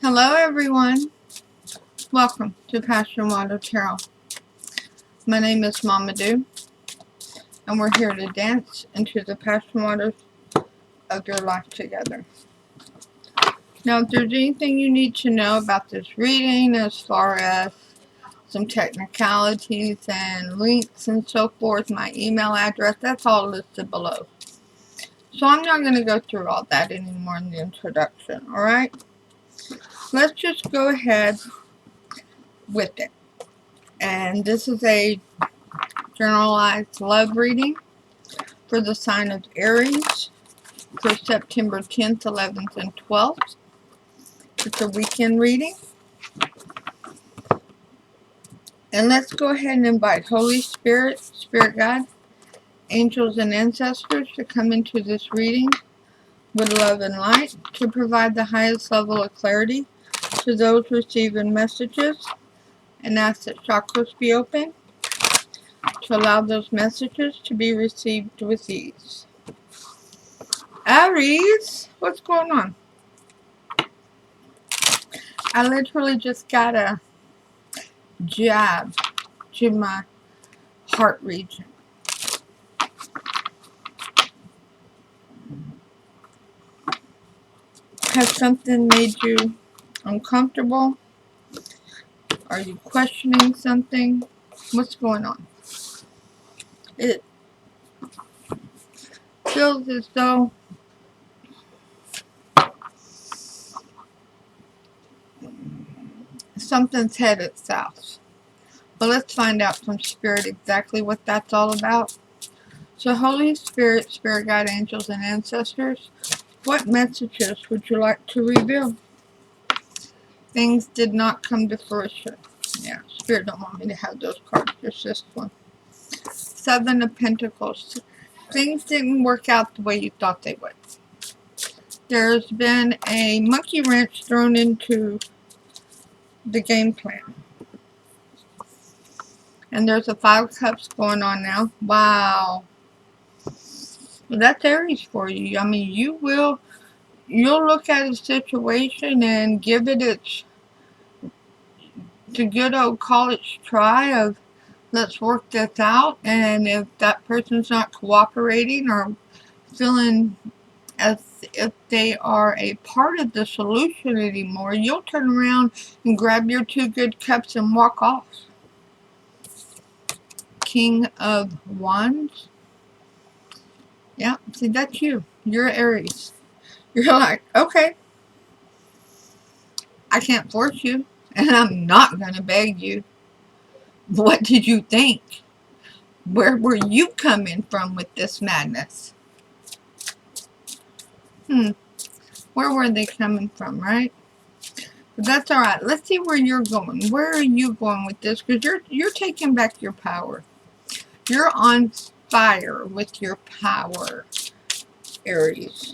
Hello everyone, welcome to PassionWaterTarot. My name is Mamadou, and we're here to dance into the passion waters of your life together. Now, if there's anything you need to know about this reading as far as some technicalities and links and so forth, my email address, that's all listed below. So I'm not going to go through all that anymore in the introduction, alright? Let's just go ahead with it. And this is a generalized love reading for the sign of Aries for September 10th, 11th, and 12th. It's a weekend reading. And let's go ahead and invite Holy Spirit, Spirit God, angels, and ancestors to come into this reading with love and light to provide the highest level of clarity to those receiving messages, and ask that chakras be open to allow those messages to be received with ease. Aries, what's going on? I literally just got a jab to my heart region. Has something made you uncomfortable? Are you questioning something? What's going on? It feels as though something's headed south. But let's find out from Spirit exactly what that's all about. So Holy Spirit, Spirit Guide, angels, and ancestors, what messages would you like to reveal? Things did not come to fruition. Yeah, Spirit don't want me to have those cards, just this one. Seven of Pentacles. Things didn't work out the way you thought they would. There's been a monkey wrench thrown into the game plan. And there's a Five of Cups going on now. Wow. Well, that's Aries for you. I mean, you'll look at a situation and give it the good old college try of, let's work this out. And if that person's not cooperating or feeling as if they are a part of the solution anymore, you'll turn around and grab your two good cups and walk off. King of Wands. Yeah, see, that's you. You're Aries. You're like, okay, I can't force you, and I'm not going to beg you. What did you think? Where were you coming from with this madness? Where were they coming from, right? But that's all right. Let's see where you're going. Where are you going with this? Because you're taking back your power. You're on fire with your power, Aries.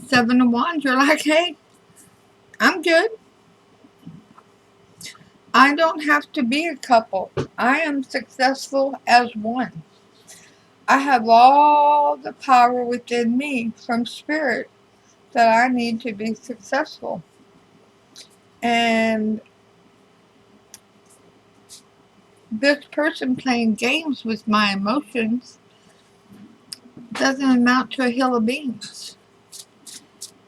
Seven of Wands, you're like, hey, I'm good. I don't have to be a couple. I am successful as one. I have all the power within me from Spirit that I need to be successful. And this person playing games with my emotions doesn't amount to a hill of beans.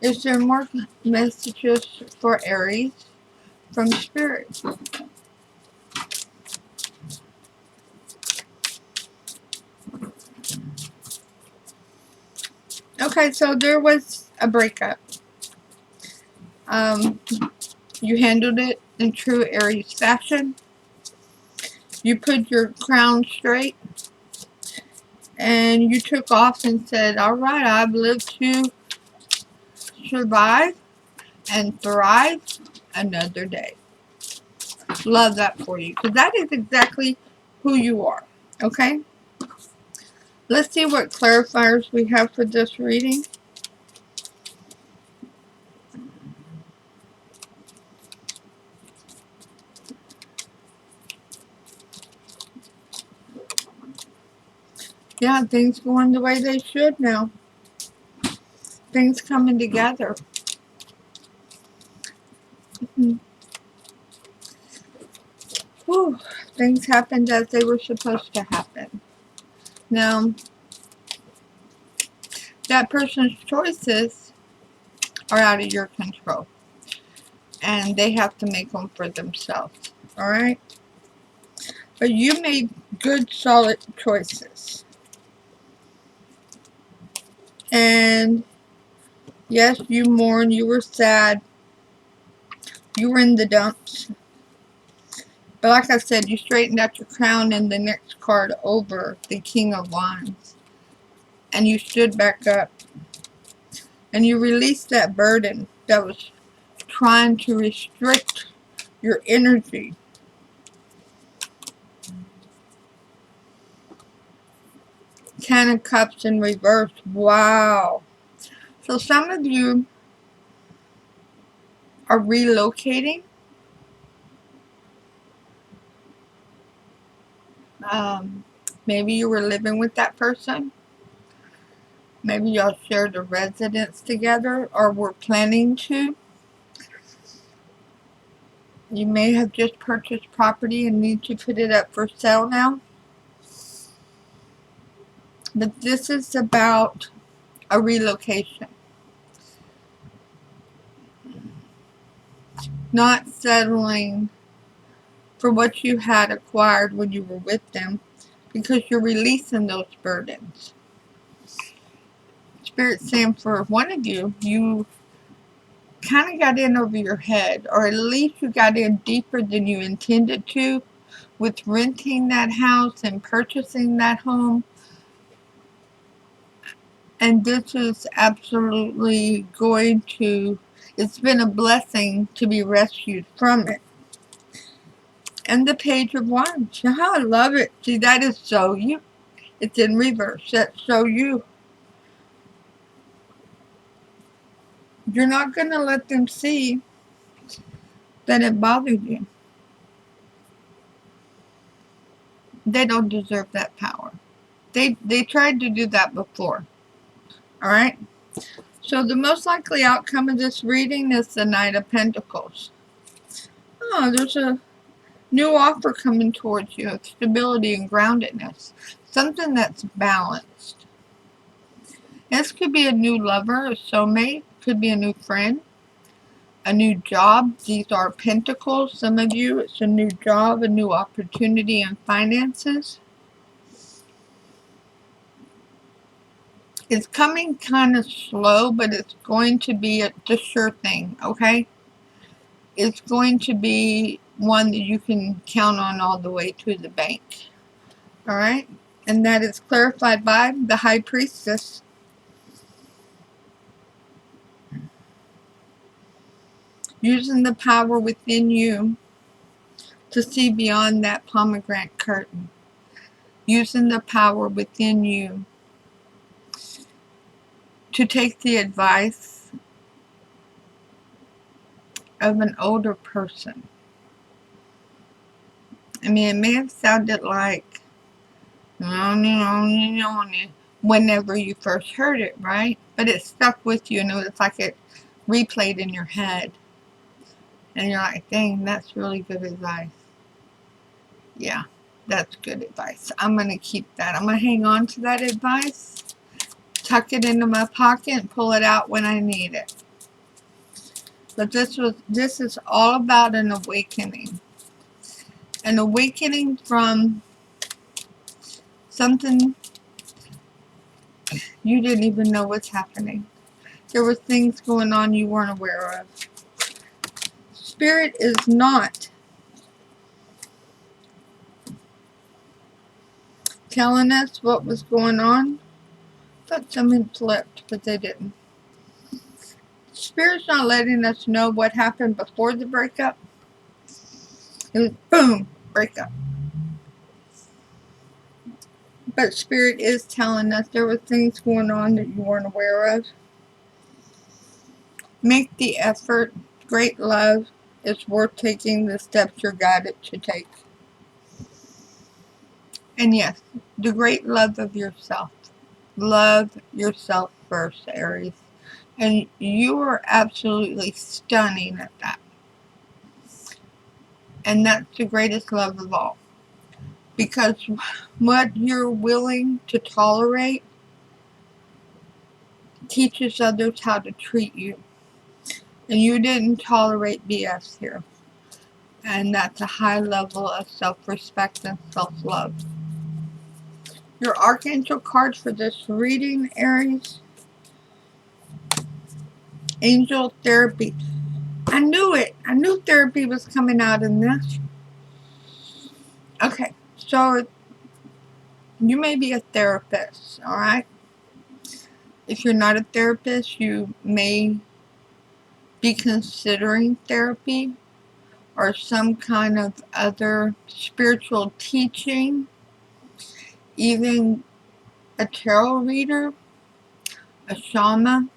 Is there more messages for Aries from Spirit? Okay, so there was a breakup. You handled it in true Aries fashion. You put your crown straight and you took off and said, all right, I've lived to survive and thrive another day. Love that for you, because that is exactly who you are. Okay? Let's see what clarifiers we have for this reading. Yeah, things going the way they should now. things coming together. Whew. Things happened as they were supposed to happen. Now, that person's choices are out of your control. And they have to make them for themselves. Alright? But you made good, solid choices. And yes, you mourned, you were sad, you were in the dumps. But like I said, you straightened out your crown in the next card over, the King of Wands. And you stood back up. And you released that burden that was trying to restrict your energy. Ten of Cups in reverse. Wow. So some of you are relocating. Maybe you were living with that person. Maybe y'all shared a residence together or were planning to. You may have just purchased property and need to put it up for sale now. But this is about a relocation. Not settling for what you had acquired when you were with them, because you're releasing those burdens. Spirit's saying for one of you, you kind of got in over your head, or at least you got in deeper than you intended to with renting that house and purchasing that home. And this is absolutely going to, it's been a blessing to be rescued from it. And the Page of Wands. Oh, I love it. See, that is so you. It's in reverse. That's so you. You're not going to let them see that it bothered you. They don't deserve that power. They tried to do that before. Alright? So the most likely outcome of this reading is the Knight of Pentacles. Oh, there's a new offer coming towards you of stability and groundedness. Something that's balanced. This could be a new lover, a soulmate. Could be a new friend. A new job. These are pentacles. Some of you, it's a new job, a new opportunity and finances. It's coming kind of slow, but it's going to be the sure thing, okay? It's going to be one that you can count on all the way to the bank. Alright? And that is clarified by the High Priestess. Using the power within you to see beyond that pomegranate curtain. Using the power within you to take the advice of an older person. I mean, it may have sounded like whenever you first heard it, right? But it stuck with you, and it's like it replayed in your head. And you're like, dang, that's really good advice. Yeah, that's good advice. I'm going to keep that. I'm going to hang on to that advice, tuck it into my pocket, and pull it out when I need it. But this is all about an awakening. An awakening from something you didn't even know what's happening. There were things going on you weren't aware of. Spirit is not telling us what was going on. I thought someone flipped, but they didn't. Spirit's not letting us know what happened before the breakup. It was boom, breakup. But Spirit is telling us there were things going on that you weren't aware of. Make the effort. Great love is worth taking the steps you're guided to take. And yes, the great love of yourself. Love yourself first, Aries. And you are absolutely stunning at that. And that's the greatest love of all. Because what you're willing to tolerate teaches others how to treat you. And you didn't tolerate BS here. And that's a high level of self-respect and self-love. Your Archangel card for this reading, Aries. Angel Therapy. I knew it. I knew therapy was coming out in this. Okay, so you may be a therapist, alright? If you're not a therapist, you may be considering therapy or some kind of other spiritual teaching, even a tarot reader, a shaman,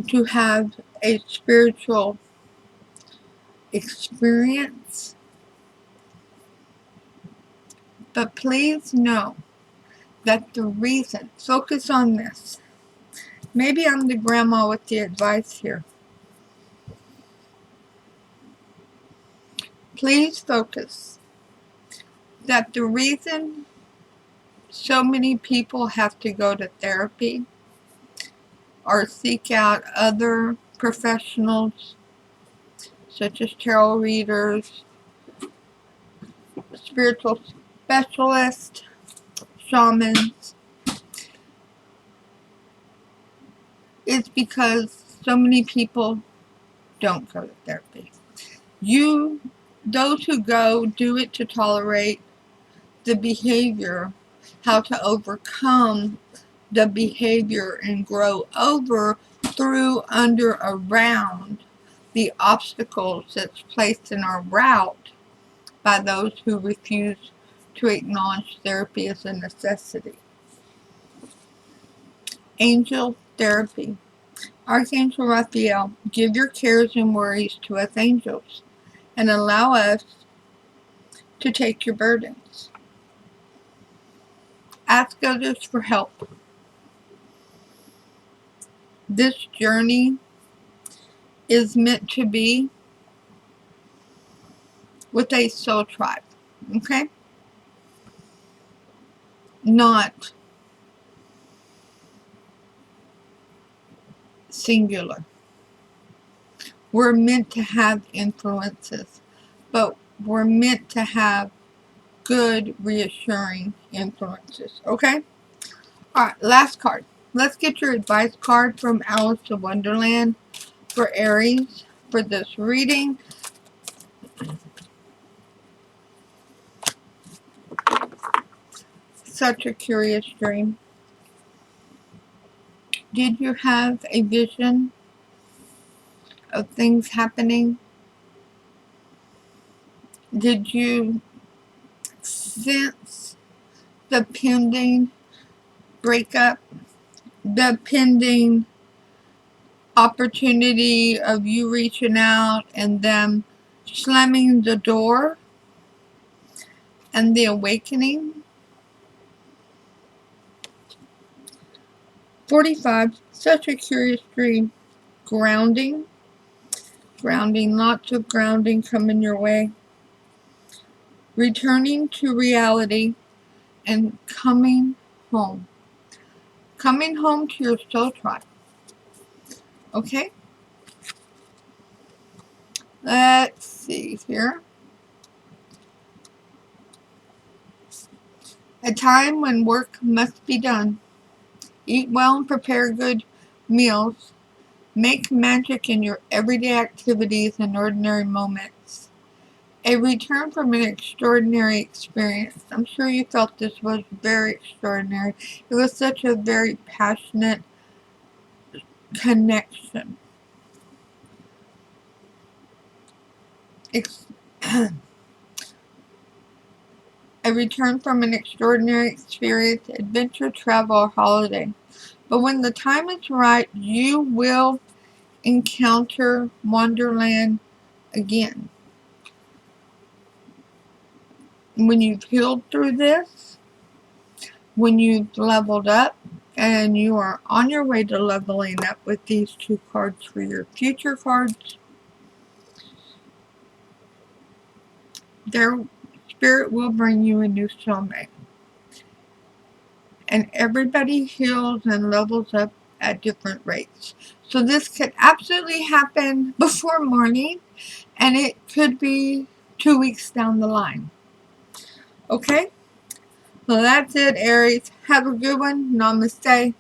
to have a spiritual experience. But please know that the reason, focus on this. Maybe I'm the grandma with the advice here. Please focus that the reason so many people have to go to therapy or seek out other professionals such as tarot readers, spiritual specialists, shamans, is because so many people don't go to therapy. Those who go, do it to tolerate the behavior, how to overcome the behavior and grow over, through, under, around the obstacles that's placed in our route by those who refuse to acknowledge therapy as a necessity. Angel Therapy. Archangel Raphael, give your cares and worries to us angels and allow us to take your burdens. Ask others for help. This journey is meant to be with a soul tribe, okay? Not singular. We're meant to have influences, but we're meant to have good, reassuring influences, okay? Alright, last card. Let's get your advice card from Alice in Wonderland for Aries for this reading. Such a curious dream. Did you have a vision of things happening? Did you sense the pending breakup? The pending opportunity of you reaching out and them slamming the door? And the awakening? 45, such a curious dream. Grounding, lots of grounding coming your way. Returning to reality and coming home. Coming home to your soul tribe. Okay? Let's see here. A time when work must be done. Eat well and prepare good meals. Make magic in your everyday activities and ordinary moments. A return from an extraordinary experience. I'm sure you felt this was very extraordinary. It was such a very passionate connection. A return from an extraordinary experience, adventure, travel, or holiday. But when the time is right, you will encounter Wonderland again. When you've healed through this, when you've leveled up and you are on your way to leveling up with these two cards for your future cards, their spirit will bring you a new soulmate. And everybody heals and levels up at different rates. So this could absolutely happen before morning, and it could be 2 weeks down the line. Okay? So that's it, Aries. Have a good one. Namaste.